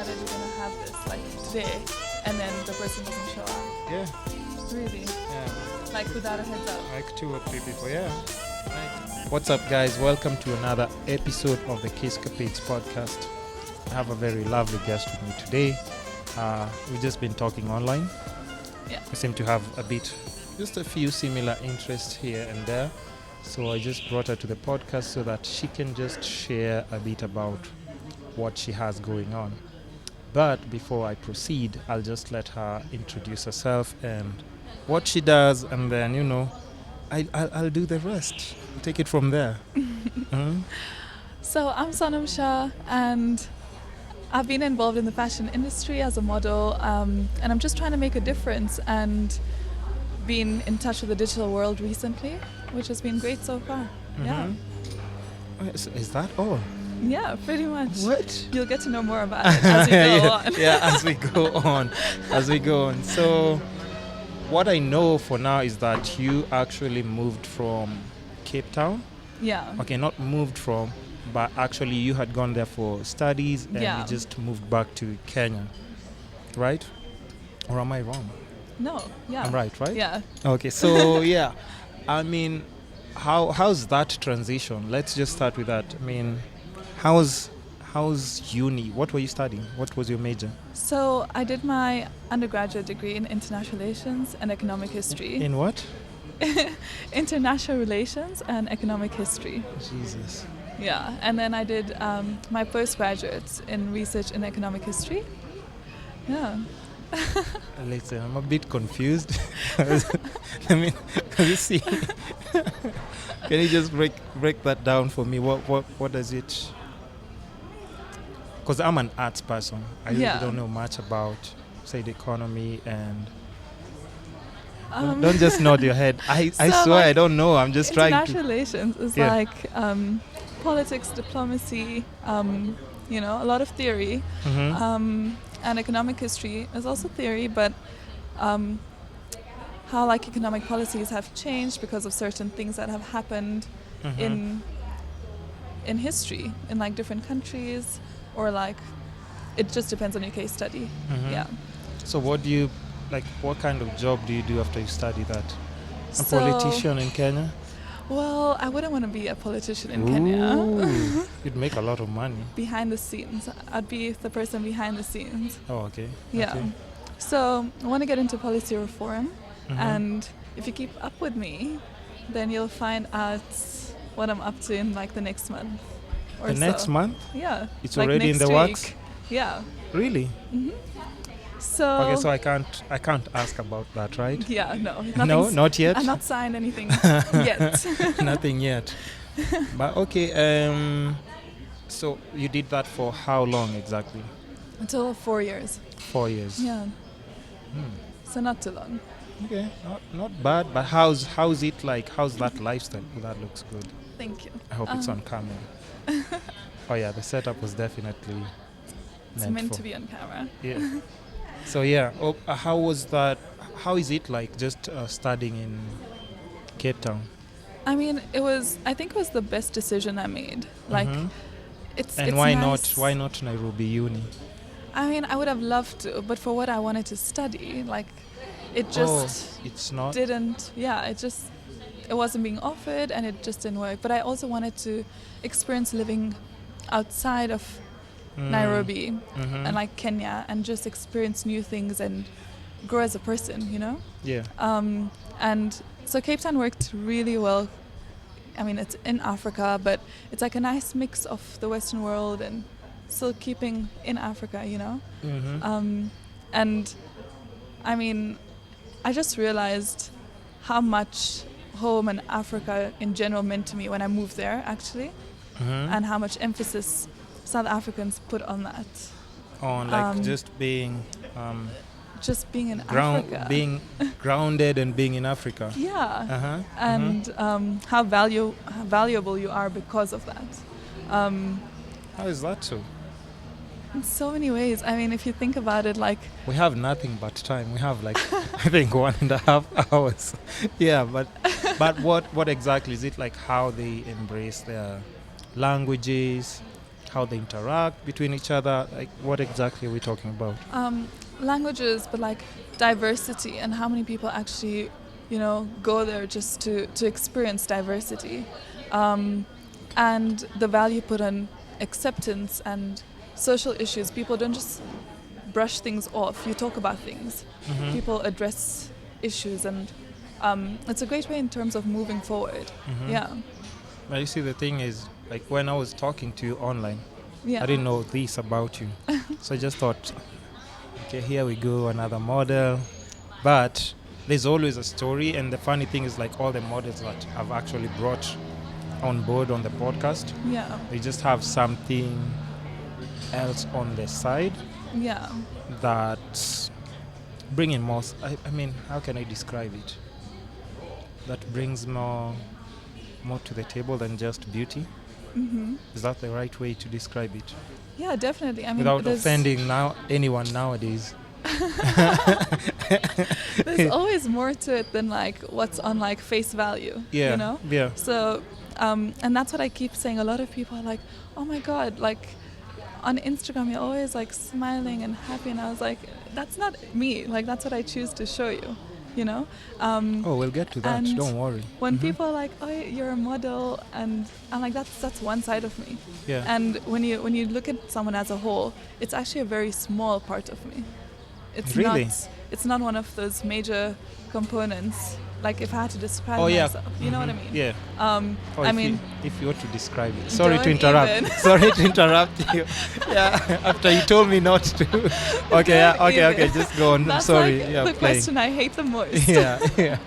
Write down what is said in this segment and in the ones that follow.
decided we're gonna have this like today, and then the person doesn't show up? Yeah. Really? Yeah. Like without a heads up? Like 2 or 3 people. Yeah. Right. What's up, guys? Welcome to another episode of the Capades podcast. I have a very lovely guest with me today. We've just been talking online. Yeah. We seem to have just a few similar interests here and there. So I just brought her to the podcast so that she can just share a bit about what she has going on. But before I proceed, I'll just let her introduce herself and what she does, and then, I'll do the rest. Take it from there. So I'm Sonam Shah, and I've been involved in the fashion industry as a model, and I'm just trying to make a difference and been in touch with the digital world recently, which has been great so far. Yeah. Is that all? Yeah, pretty much. What? You'll get to know more about it as we go on. Yeah, as we go on. So what I know for now is that you actually moved from Cape Town. Yeah. Okay, not moved from, but actually you had gone there for studies and you just moved back to Kenya, right? Or am I wrong? No, yeah. I'm right? Yeah. Okay, so yeah, I mean, how's that transition? Let's just start with that. I mean, how's uni? What were you studying? What was your major? So I did my undergraduate degree in international relations and economic history. In what? International relations and economic history. Jesus. Yeah, and then I did my postgraduate in research in economic history. Yeah. Listen, I'm a bit confused. I mean, can you see? Can you just break that down for me? What does it? Because I'm an arts person. I really don't know much about, say, the economy and. Don't just nod your head. I swear I don't know. I'm just trying to. International relations is like politics, diplomacy. A lot of theory. And economic history is also theory, but how like economic policies have changed because of certain things that have happened in history in like different countries, or like it just depends on your case study. Yeah. So what kind of job do you do after you study that? A politician in Kenya? Well, I wouldn't want to be a politician in Kenya. You'd make a lot of money. Behind the scenes. I'd be the person behind the scenes. Oh, okay. Yeah. Okay. So I want to get into policy reform. And if you keep up with me, then you'll find out what I'm up to in like the next month. The next month? Yeah. It's like already in the works? Yeah. Really? So okay, so I can't ask about that, right? Yeah, no. No, not yet. I'm not signed anything yet. Nothing yet. But okay, so you did that for how long exactly? Until 4 years. 4 years. Yeah. So not too long. Okay, not bad. But how's it like? How's that lifestyle? That looks good. Thank you. I hope it's on camera. Oh yeah, the setup was definitely meant to be on camera. Yeah. So yeah, how was that? How is it like just studying in Cape Town? I mean, I think it was the best decision I made. Like, it's why nice. Why not Nairobi Uni? I mean, I would have loved to, but for what I wanted to study, like, it just it's not. didn't. Yeah, it wasn't being offered, and it just didn't work. But I also wanted to experience living outside of Nairobi and like Kenya, and just experience new things and grow as a person, Yeah. And so Cape Town worked really well. I mean, it's in Africa, but it's like a nice mix of the Western world and still keeping in Africa, and I mean, I just realized how much home and Africa in general meant to me when I moved there, actually, and how much emphasis South Africans put on that. On like just being in Africa. Being grounded and being in Africa. Yeah. And how valuable you are because of that. How is that so? In so many ways. I mean, if you think about it, like... We have nothing but time. We have like, I think 1.5 hours. Yeah, but what exactly is it like? How they embrace their languages, how they interact between each other? Like, what exactly are we talking about? Languages, but like diversity and how many people actually, go there just to experience diversity, and the value put on acceptance and social issues. People don't just brush things off. You talk about things. Mm-hmm. People address issues, and it's a great way in terms of moving forward. Mm-hmm. Yeah. Well, you see, the thing is, like, when I was talking to you online, Yeah. I didn't know this about you. So I just thought, okay, here we go, another model. But there's always a story, and the funny thing is, like, all the models that I've actually brought on board on the podcast, Yeah. they just have something else on the side Yeah. that bringing more, I mean, how can I describe it? That brings more to the table than just beauty. Mm-hmm. Is that the right way to describe it? Yeah, definitely. I mean, Without there's offending anyone nowadays. there's always more to it than like what's on like face value. Yeah. You know. Yeah. So, and that's what I keep saying. A lot of people are like, "Oh my God!" Like on Instagram, you're always like smiling and happy, and I was like, "That's not me. Like that's what I choose to show you." You know. Oh, we'll get to that. and Don't worry. When Mhm. people are like, "Oh, you're a model," and I'm like, "That's one side of me." Yeah. And when you look at someone as a whole, it's actually a very small part of me. Really? It's not one of those major components. Like if I had to describe Oh, yeah. myself, you know what I Mhm. mean? Yeah. I mean, if you were to describe it. Sorry to don't interrupt. even. Sorry to interrupt you. Yeah. After you told me not to. Okay. Yeah. Don't Okay. Okay. even. Just go on. that's Sorry. like Yeah. the Playing. question I hate the most. Yeah. Yeah.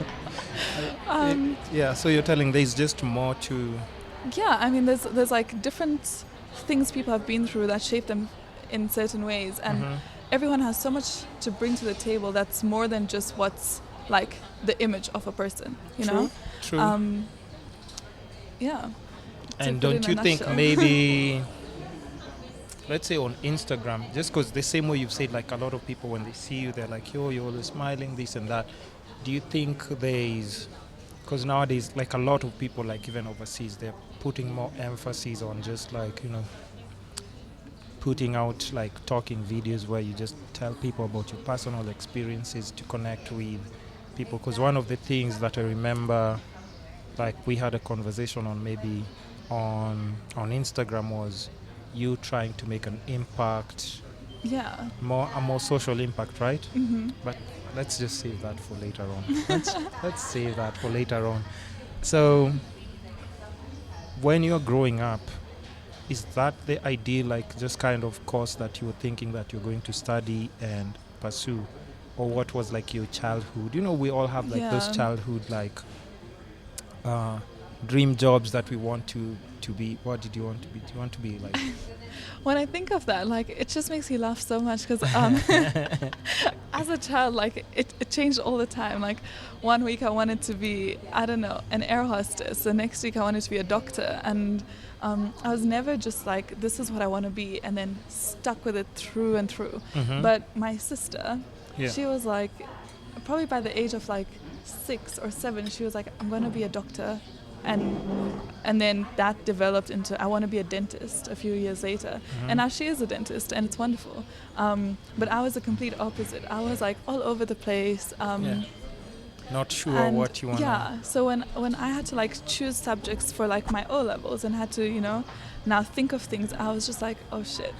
Yeah. So you're telling there's just more to. Yeah, I mean, there's like different things people have been through that shape them in certain ways, and Mhm. everyone has so much to bring to the table that's more than just what's like the image of a person, you know? True. Yeah. to And put it don't in you a think nutshell. maybe, let's say on Instagram, just because the same way you've said, like a lot of people when they see you, they're like, yo, you're always smiling, this and that. Do you think there's, because nowadays, like a lot of people, like even overseas, they're putting more emphasis on just like, putting out like talking videos where you just tell people about your personal experiences to connect with people. Because one of the things that I remember, like we had a conversation on maybe on Instagram, was you trying to make an impact, Yeah. a more social impact, right? Mm-hmm. But let's just save that for later on. Let's save that for later on. So when you're growing up, is that the ideal, like just kind of course that you were thinking that you're going to study and pursue? Or what was like your childhood? We all have like those Yeah. childhood like dream jobs that we want to be. What did you want to be? Do you want to be like? When I think of that, like it just makes me laugh so much because as a child, like it changed all the time. Like one week I wanted to be, I don't know, an air hostess. The next week I wanted to be a doctor, and I was never just like, this is what I want to be, and then stuck with it through and through. Mhm. But my sister, Yeah. she was like, probably by the age of like 6 or 7, she was like, I'm going to be a doctor. And then that developed into, I want to be a dentist a few years later. Mhm. And now she is a dentist, and it's wonderful. But I was the complete opposite. I was like all over the place. Yeah. Not sure And what you want. yeah, so when I had to like choose subjects for like my O levels and had to now think of things, I was just like, oh shit.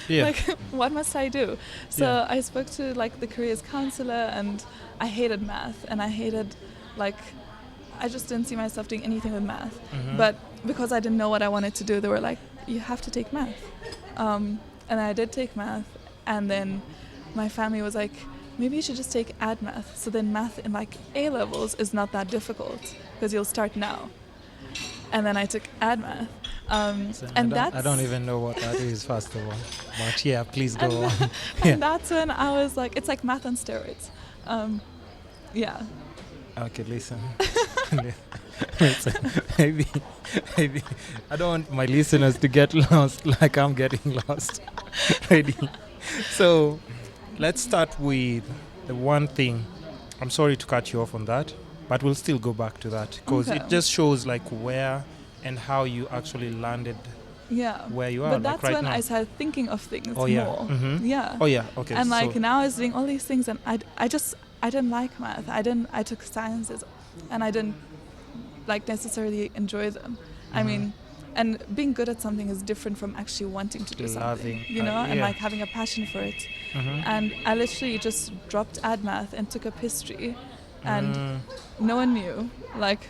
Yeah. Like what must I do? So Yeah. I spoke to like the careers counselor, and I hated math, and I hated like, I just didn't see myself doing anything with math. Mhm. But because I didn't know what I wanted to do, they were like, you have to take math. And I did take math, and then my family was like, maybe you should just take ad math. So then math in like A levels is not that difficult because you'll start now. And then I took ad math. So And I don't even know what that is, first of all. But yeah, please go on. Yeah. And that's when I was like, it's like math on steroids. Yeah. Okay, listen. Listen, maybe I don't want my listeners to get lost like I'm getting lost. Ready? So let's start with the one thing. I'm sorry to cut you off on that, but we'll still go back to that because Okay. it just shows like where and how you actually landed Yeah. where you are, But like that's right when now. I started thinking of things Oh yeah. more. Mm-hmm. Yeah. Oh yeah. Okay. And like so, now I was doing all these things, and I didn't like math. I took sciences, and I didn't like necessarily enjoy them. I mean, and being good at something is different from actually wanting to do Loving, something, you know, and yeah. like having a passion for it. Mm-hmm. And I literally just dropped ad math and took up history, and Mm. no one knew. Like